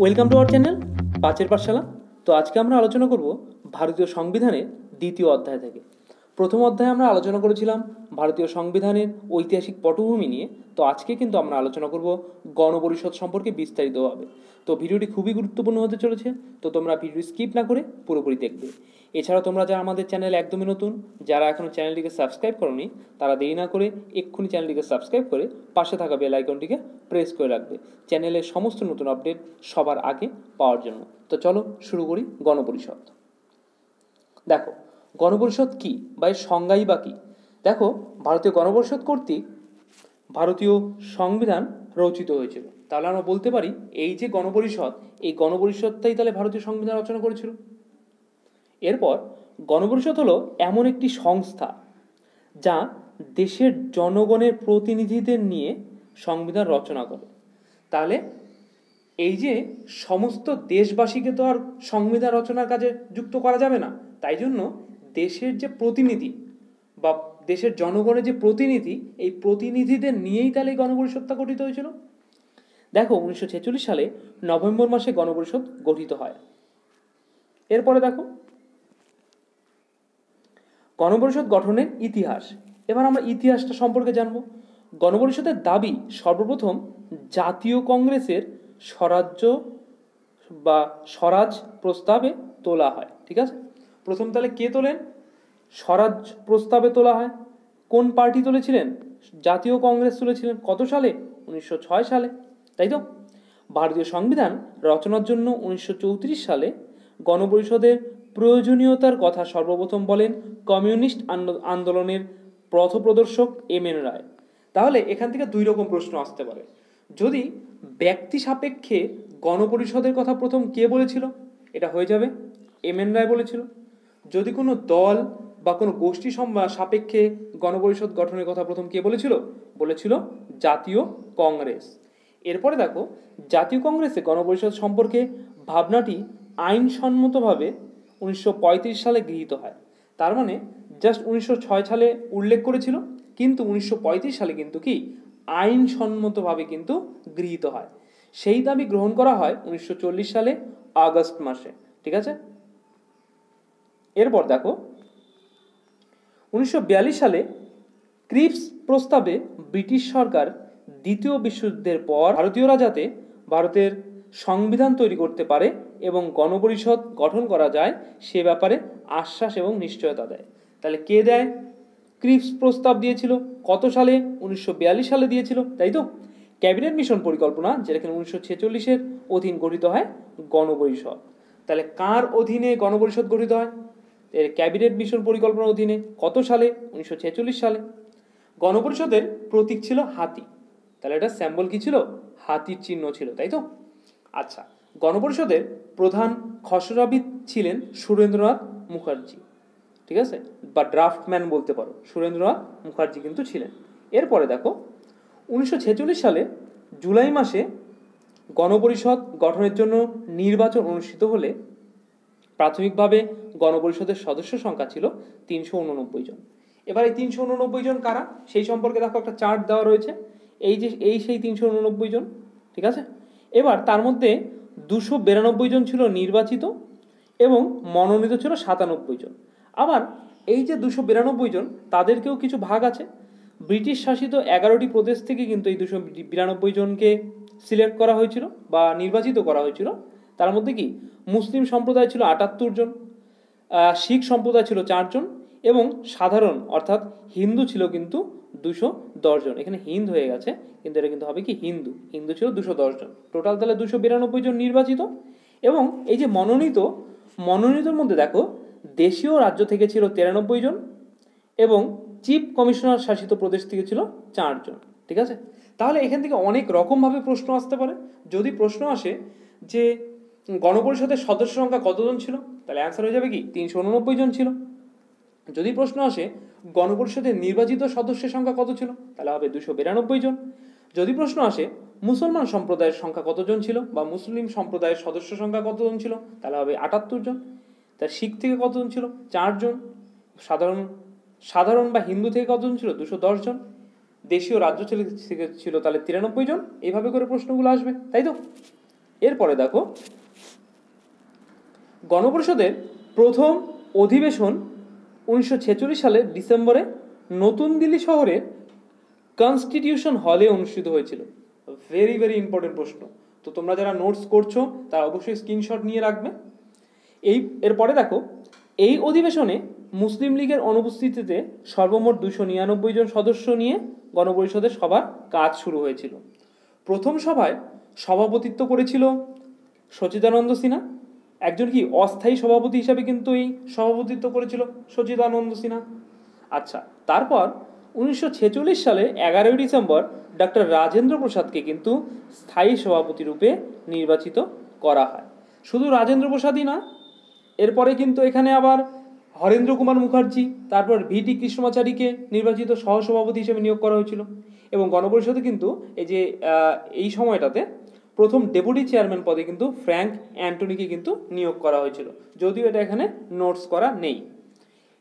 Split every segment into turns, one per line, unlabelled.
Welcome to our channel পাঁচের পাঠশালা। তো আজকে আমরা আলোচনা করব ভারতীয় সংবিধানের দ্বিতীয় অধ্যায় থেকে। প্রথম অধ্যায়ে আমরা আলোচনা করেছিলাম ভারতীয় সংবিধানের ঐতিহাসিক পটভূমি নিয়ে। তো আজকে কিন্তু আমরা আলোচনা করব গণপরিষদ সম্পর্কে বিস্তারিতভাবে। তো ভিডিওটি খুবই গুরুত্বপূর্ণ হতে চলেছে, তো তোমরা ভিডিও স্কিপ না করে পুরোপুরি দেখবে। এছাড়া তোমরা যারা আমাদের চ্যানেল একদমই নতুন, যারা এখনও চ্যানেলটিকে সাবস্ক্রাইব করোনি, তারা দেরি না করে এক্ষুনি চ্যানেলটিকে সাবস্ক্রাইব করে পাশে থাকা বেল আইকনটিকে প্রেস করে রাখবে চ্যানেলের সমস্ত নতুন আপডেট সবার আগে পাওয়ার জন্য। তো চলো শুরু করি গণপরিষদ। দেখো, গণপরিষদ কি বা এর সংজ্ঞাই বা কী। দেখো, ভারতীয় গণপরিষদ কর্তৃক ভারতীয় সংবিধান রচিত হয়েছিল। তাহলে আমরা বলতে পারি এই যে গণপরিষদ, এই গণপরিষদটাই তাহলে ভারতীয় সংবিধান রচনা করেছিল। এরপর গণপরিষদ হলো এমন একটি সংস্থা যা দেশের জনগণের প্রতিনিধিদের নিয়ে সংবিধান রচনা করে। তাহলে এই যে সমস্ত দেশবাসীকে তো আর সংবিধান রচনার কাজে যুক্ত করা যাবে না, তাই জন্য দেশের যে প্রতিনিধি বা দেশের জনগণের যে প্রতিনিধি, এই প্রতিনিধিদের নিয়েই তাহলে এই গণপরিষদটা গঠিত হয়েছিল। দেখো, 1946 সালে নভেম্বর মাসে গণপরিষদ গঠিত হয়। এরপরে দেখো গণপরিষদ গঠনের ইতিহাস। এবার আমরা ইতিহাসটা সম্পর্কে জানবো। গণপরিষদের দাবি সর্বপ্রথম জাতীয় কংগ্রেসের স্বরাজ প্রস্তাবে তোলা হয়। ঠিক আছে, প্রথম তাহলে কে তোলেন? স্বরাজ প্রস্তাবে তোলা হয়। কোন পার্টি তুলেছিলেন? জাতীয় কংগ্রেস তুলেছিলেন। কত সালে? 1906 সালে, তাই তো। ভারতীয় সংবিধান রচনার জন্য 1934 সালে গণপরিষদের প্রয়োজনীয়তার কথা সর্বপ্রথম বলেন কমিউনিস্ট আন্দোলনের পথপ্রদর্শক এম.এন. রায়। তাহলে এখান থেকে দুই রকম প্রশ্ন আসতে পারে। যদি ব্যক্তি সাপেক্ষে গণপরিষদের কথা প্রথম কে বলেছিল, এটা হয়ে যাবে এম.এন. রায় বলেছিল। যদি কোনো দল বা কোনো গোষ্ঠী সাপেক্ষে গণপরিষদ গঠনের কথা প্রথম কে বলেছিল জাতীয় কংগ্রেস। এরপরে দেখো, জাতীয় কংগ্রেসে গণপরিষদ সম্পর্কে ভাবনাটি আইনসম্মতভাবে 1935 সালে গৃহীত হয়। তার মানে জাস্ট 1906 সালে উল্লেখ করেছিল, কিন্তু 1935 সালে কিন্তু কি আইনসম্মতভাবে কিন্তু গৃহীত হয়। সেই দাবি গ্রহণ করা হয় 1940 সালে আগস্ট মাসে। ঠিক আছে। এরপর দেখো, 1942 সালে ক্রিপস প্রস্তাবে ব্রিটিশ সরকার দ্বিতীয় বিশ্বযুদ্ধের পর ভারতীয়রা যাতে ভারতের সংবিধান তৈরি করতে পারে এবং গণপরিষদ গঠন করা যায় সে ব্যাপারে আশ্বাস এবং নিশ্চয়তা দেয়। তাহলে কে দেয়? ক্রিপস প্রস্তাব দিয়েছিল কত সালে? 1942 সালে দিয়েছিল, তাই তো। ক্যাবিনেট মিশন পরিকল্পনা, যেটা কিনা 1946-এর অধীন গঠিত হয় গণপরিষদ। তাহলে কার অধীনে গণপরিষদ গঠিত হয়? এর ক্যাবিনেট মিশন পরিকল্পনার অধীনে। কত সালে? 1946 সালে। গণপরিষদের প্রতীক ছিল হাতি। তাহলে এটা স্যাম্বল কি ছিল? হাতির চিহ্ন ছিল, তাই তো। আচ্ছা, গণপরিষদের প্রধান খসড়াবিদ ছিলেন সুরেন্দ্রনাথ মুখার্জি। ঠিক আছে, বা ড্রাফটম্যান বলতে পারো, সুরেন্দ্রনাথ মুখার্জি কিন্তু ছিলেন। এরপরে দেখো, 1946 সালে জুলাই মাসে গণপরিষদ গঠনের জন্য নির্বাচন অনুষ্ঠিত হলে প্রাথমিকভাবে গণপরিষদের সদস্য সংখ্যা ছিল 389 জন। এবার এই 389 জন কারা সেই সম্পর্কে দেখো একটা চার্ট দেওয়া রয়েছে। এই সেই 389 জন। ঠিক আছে। এবার তার মধ্যে 292 জন ছিল নির্বাচিত এবং মনোনীত ছিল 97 জন। আবার এই যে 292 জন, তাদেরকেও কিছু ভাগ আছে। ব্রিটিশ শাসিত 11টি প্রদেশ থেকে কিন্তু এই 292 জনকে সিলেক্ট করা হয়েছিল বা নির্বাচিত করা হয়েছিল। তার মধ্যে কি মুসলিম সম্প্রদায় ছিল 78 জন, শিখ সম্প্রদায় ছিল 4 জন এবং সাধারণ অর্থাৎ হিন্দু ছিল কিন্তু 210 জন। এখানে হিন্দ হয়ে গেছে, কিন্তু এটা কিন্তু হবে কি হিন্দু ছিল 210 জন। টোটাল তাহলে 292 জন নির্বাচিত। এবং এই যে মনোনীতর মধ্যে দেখো, দেশীয় রাজ্য থেকে ছিল 93 জন এবং চিফ কমিশনার শাসিত প্রদেশ থেকে ছিল 4 জন। ঠিক আছে। তাহলে এখান থেকে অনেক রকমভাবে প্রশ্ন আসতে পারে। যদি প্রশ্ন আসে যে গণপরিষদের সদস্য সংখ্যা কতজন ছিল, তাহলে অ্যান্সার হয়ে যাবে কি 389 জন ছিল। যদি প্রশ্ন আসে গণপরিষদের নির্বাচিত সদস্যের সংখ্যা কত ছিল, তাহলে হবে 292 জন। যদি প্রশ্ন আসে মুসলমান সম্প্রদায়ের সংখ্যা কতজন ছিল বা মুসলিম সম্প্রদায়ের সদস্য সংখ্যা কতজন ছিল, তাহলে হবে 78 জন। তার শিখ থেকে কতজন ছিল? 4 জন। সাধারণ বা হিন্দু থেকে কতজন ছিল? 210 জন। দেশীয় রাজ্য ছিল তাহলে 93 জন। এইভাবে করে প্রশ্নগুলো আসবে, তাই তো। এরপরে দেখো, গণপরিষদের প্রথম অধিবেশন 1946 সালের ডিসেম্বরে নতুন দিল্লি শহরের কনস্টিটিউশন হলে অনুষ্ঠিত হয়েছিল। ভেরি ভেরি ইম্পর্টেন্ট প্রশ্ন, তো তোমরা যারা নোটস করছো তারা অবশ্যই স্ক্রিনশট নিয়ে রাখবে। এরপরে দেখো, এই অধিবেশনে মুসলিম লীগের অনুপস্থিতিতে সর্বমোট 299 জন সদস্য নিয়ে গণপরিষদের সভার কাজ শুরু হয়েছিল। প্রথম সভায় সভাপতিত্ব করেছিল সচিদানন্দ সিনহা, একজন কি অস্থায়ী সভাপতি হিসাবে কিন্তু এই সভাপতিত্ব করেছিল সচিদানন্দ সিনহা। আচ্ছা, তারপর 1946 সালে 11 ডিসেম্বর ডক্টর রাজেন্দ্র প্রসাদকে কিন্তু স্থায়ী সভাপতি রূপে নির্বাচিত করা হয়। শুধু রাজেন্দ্র প্রসাদই না, এরপরে কিন্তু এখানে আবার হরেন্দ্র কুমার মুখার্জি, তারপর ভিটি কৃষ্ণমাচারীকে নির্বাচিত সহসভাপতি হিসেবে নিয়োগ করা হয়েছিল। এবং গণপরিষদে কিন্তু এই সময়টাতে প্রথম ডেপুটি চেয়ারম্যান পদে কিন্তু ফ্র্যাঙ্ক অ্যান্টনিকে কিন্তু নিয়োগ করা হয়েছিল, যদিও এটা এখানে নোটস করা নেই।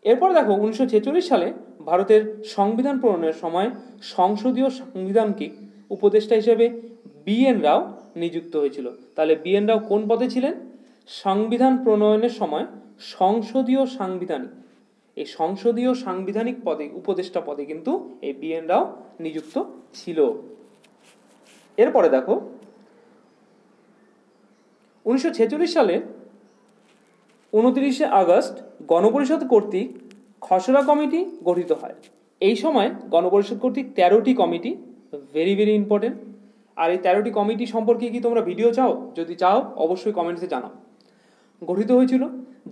এরপর দেখো, 1946 সালে ভারতের সংবিধান প্রণয়নের সময় সংসদীয় সাংবিধানিক উপদেষ্টা হিসেবে বি.এন. রাও নিযুক্ত হয়েছিল। তাহলে বি.এন. রাও কোন পদে ছিলেন? সংবিধান প্রণয়নের সময় সংসদীয় সাংবিধানিক পদে, উপদেষ্টা পদে কিন্তু এই বি.এন. রাও নিযুক্ত ছিল। এরপরে দেখো, 1946 সালে 29 আগস্ট গণপরিষদ কর্তৃক খসড়া কমিটি গঠিত হয়। এই সময় গণপরিষদ কর্তৃক 13টি কমিটি, ভেরি ভেরি ইম্পর্টেন্ট। আর এই 13টি কমিটি সম্পর্কে কি তোমরা ভিডিও চাও? যদি চাও অবশ্যই কমেন্টসে জানাও। গঠিত হয়েছিল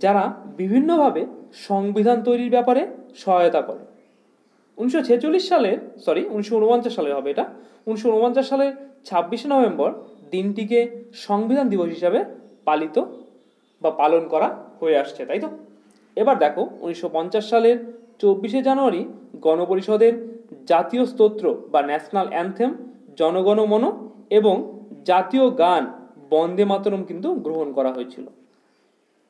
যারা বিভিন্নভাবে সংবিধান তৈরির ব্যাপারে সহায়তা করে। 1949 সালের হবে এটা, 1949 সালের 26 নভেম্বর দিনটিকে সংবিধান দিবস হিসাবে পালন করা হয়ে আসছে, তাই তো? এবার দেখো, 1950 সালের 24 জানুয়ারি গণপরিষদের জাতীয় স্তোত্র বা ন্যাশনাল অ্যানথেম জনগণ মন এবং জাতীয় গান বন্দে মাতরম কিন্তু গ্রহণ করা হয়েছিল।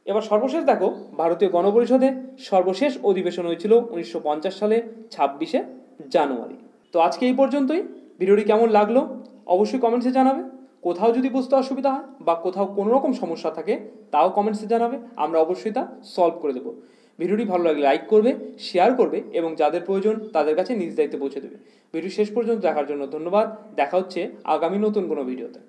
এবার সর্বশেষ দেখো, ভারতীয় গণপরিষদে সর্বশেষ অধিবেশন হয়েছিল 1950 সালের 26 জানুয়ারি। তো আজকে এই পর্যন্তই। ভিডিওটি কেমন লাগলো অবশ্যই কমেন্টসে জানাবে। কোথাও যদি বুঝতে অসুবিধা হয় বা কোথাও কোনো রকম সমস্যা থাকে তাও কমেন্টসে জানাবে, আমরা অবশ্যই তা সলভ করে দেবো। ভিডিওটি ভালো লাগলে লাইক করবে, শেয়ার করবে এবং যাদের প্রয়োজন তাদের কাছে নিজ দায়িত্বে পৌঁছে দেবে। ভিডিও শেষ পর্যন্ত দেখার জন্য ধন্যবাদ। দেখা হচ্ছে আগামী নতুন কোনো ভিডিওতে।